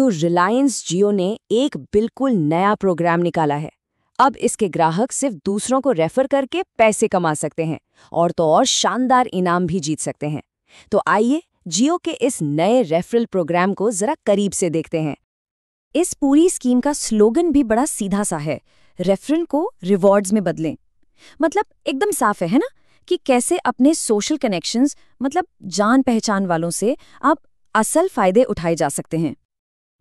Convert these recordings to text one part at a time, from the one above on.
तो रिलायंस जियो ने एक बिल्कुल नया प्रोग्राम निकाला है। अब इसके ग्राहक सिर्फ दूसरों को रेफर करके पैसे कमा सकते हैं और तो और शानदार इनाम भी जीत सकते हैं। तो आइए जियो के इस नए रेफरल प्रोग्राम को जरा करीब से देखते हैं। इस पूरी स्कीम का स्लोगन भी बड़ा सीधा सा है, रेफरल को रिवॉर्ड्स में बदलें। मतलब एकदम साफ है ना, कि कैसे अपने सोशल कनेक्शंस मतलब जान पहचान वालों से आप असल फायदे उठाए जा सकते हैं।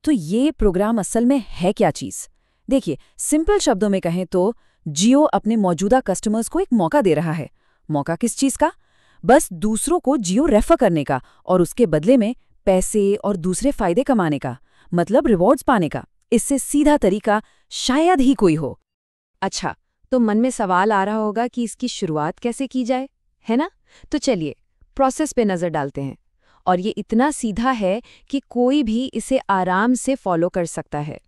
तो ये प्रोग्राम असल में है क्या चीज़? देखिए, सिंपल शब्दों में कहें तो जियो अपने मौजूदा कस्टमर्स को एक मौका दे रहा है। मौका किस चीज़ का? बस दूसरों को जियो रेफर करने का और उसके बदले में पैसे और दूसरे फायदे कमाने का, मतलब रिवॉर्ड्स पाने का। इससे सीधा तरीका शायद ही कोई हो। अच्छा, तो मन में सवाल आ रहा होगा कि इसकी शुरुआत कैसे की जाए, है ना? तो चलिए प्रोसेस पे नज़र डालते हैं। और ये इतना सीधा है कि कोई भी इसे आराम से फॉलो कर सकता है।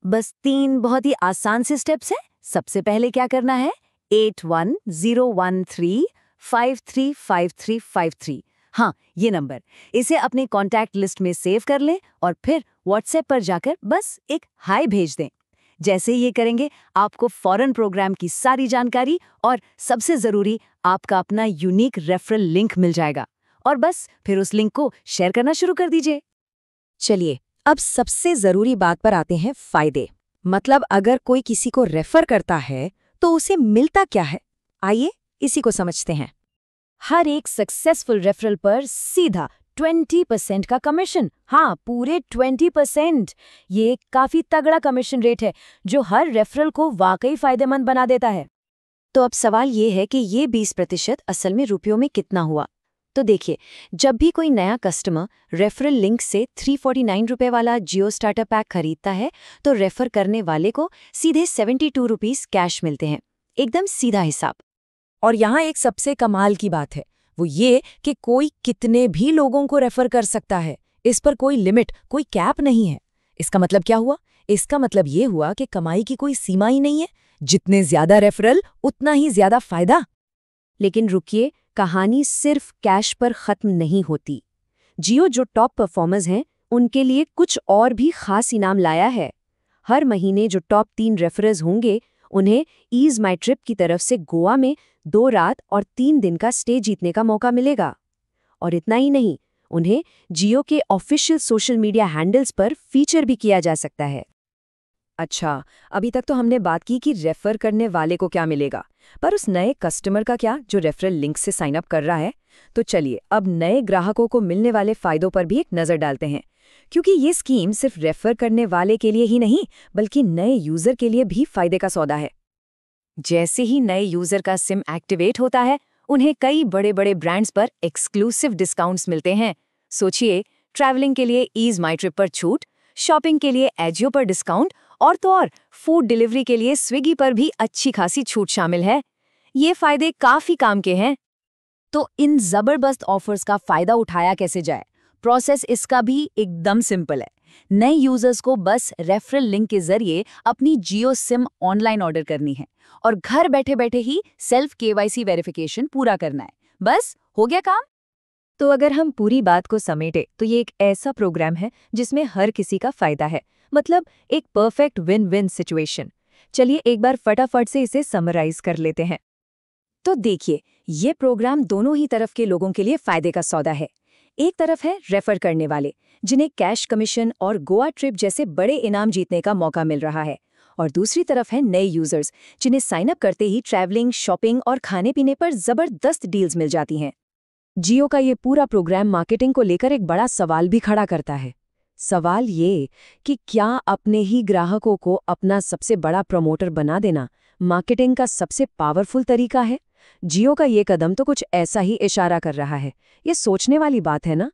बस 3 बहुत ही आसान से स्टेप्स हैं। सबसे पहले क्या करना है, 810135353353, हाँ ये नंबर, इसे अपने कॉन्टैक्ट लिस्ट में सेव कर लें और फिर व्हाट्सएप पर जाकर बस एक हाय भेज दें। जैसे ये करेंगे आपको फौरन प्रोग्राम की सारी जानकारी और सबसे ज़रूरी आपका अपना यूनिक रेफरल लिंक मिल जाएगा और बस फिर उस लिंक को शेयर करना शुरू कर दीजिए। चलिए अब सबसे ज़रूरी बात पर आते हैं, फ़ायदे। मतलब अगर कोई किसी को रेफर करता है तो उसे मिलता क्या है, आइए इसी को समझते हैं। हर एक सक्सेसफुल रेफरल पर सीधा 20% का कमीशन, हाँ पूरे 20%। ये एक काफ़ी तगड़ा कमीशन रेट है जो हर रेफरल को वाकई फ़ायदेमंद बना देता है। तो अब सवाल ये है कि ये 20% असल में रुपयों में कितना हुआ? तो देखिए, जब भी कोई नया कस्टमर रेफरल लिंक से 349 रुपये वाला जियो स्टार्टर पैक खरीदता है तो रेफर करने वाले को सीधे 72 रुपीज़ कैश मिलते हैं। एकदम सीधा हिसाब। और यहाँ एक सबसे कमाल की बात है, वो ये कि कोई कितने भी लोगों को रेफर कर सकता है। इस पर कोई लिमिट, कोई कैप नहीं है। इसका मतलब क्या हुआ? इसका मतलब ये हुआ कि कमाई की कोई सीमा ही नहीं है। जितने ज्यादा रेफरल उतना ही ज्यादा फायदा। लेकिन रुकिए, कहानी सिर्फ कैश पर खत्म नहीं होती। जियो जो टॉप परफॉर्मर्स हैं उनके लिए कुछ और भी खास इनाम लाया है। हर महीने जो टॉप 3 रेफरर्स होंगे उन्हें ईज माई ट्रिप की तरफ से गोवा में 2 रात और 3 दिन का स्टे जीतने का मौका मिलेगा। और इतना ही नहीं, उन्हें जियो के ऑफिशियल सोशल मीडिया हैंडल्स पर फीचर भी किया जा सकता है। अच्छा, अभी तक तो हमने बात की कि रेफर करने वाले को क्या मिलेगा, पर उस नए कस्टमर का क्या जो रेफरल लिंक से साइन अप कर रहा है? तो चलिए अब नए ग्राहकों को मिलने वाले फायदों पर भी एक नज़र डालते हैं, क्योंकि ये स्कीम सिर्फ रेफर करने वाले के लिए ही नहीं बल्कि नए यूज़र के लिए भी फायदे का सौदा है। जैसे ही नए यूज़र का सिम एक्टिवेट होता है उन्हें कई बड़े बड़े ब्रांड्स पर एक्सक्लूसिव डिस्काउंट्स मिलते हैं। सोचिए, ट्रैवलिंग के लिए ईज माई ट्रिप पर छूट, शॉपिंग के लिए एजियो पर डिस्काउंट और तो और फूड डिलीवरी के लिए स्विगी पर भी अच्छी खासी छूट शामिल है। ये फायदे काफ़ी काम के हैं। तो इन ज़बरदस्त ऑफर्स का फ़ायदा उठाया कैसे जाए? प्रोसेस इसका भी एकदम सिंपल है। नए यूज़र्स को बस रेफरल लिंक के ज़रिए अपनी जियो सिम ऑनलाइन ऑर्डर करनी है और घर बैठे बैठे ही सेल्फ केवाईसी वेरिफिकेशन पूरा करना है। बस हो गया काम। तो अगर हम पूरी बात को समेटे तो ये एक ऐसा प्रोग्राम है जिसमें हर किसी का फ़ायदा है, मतलब एक परफेक्ट विन विन सिचुएशन। चलिए एक बार फटाफट से इसे समराइज कर लेते हैं। तो देखिए, ये प्रोग्राम दोनों ही तरफ के लोगों के लिए फ़ायदे का सौदा है। एक तरफ है रेफर करने वाले जिन्हें कैश कमीशन और गोवा ट्रिप जैसे बड़े इनाम जीतने का मौका मिल रहा है, और दूसरी तरफ है नए यूज़र्स जिन्हें साइन अप करते ही ट्रैवलिंग, शॉपिंग और खाने पीने पर ज़बरदस्त डील्स मिल जाती हैं। जियो का ये पूरा प्रोग्राम मार्केटिंग को लेकर एक बड़ा सवाल भी खड़ा करता है। सवाल ये कि क्या अपने ही ग्राहकों को अपना सबसे बड़ा प्रमोटर बना देना मार्केटिंग का सबसे पावरफुल तरीका है? जियो का ये कदम तो कुछ ऐसा ही इशारा कर रहा है। ये सोचने वाली बात है ना।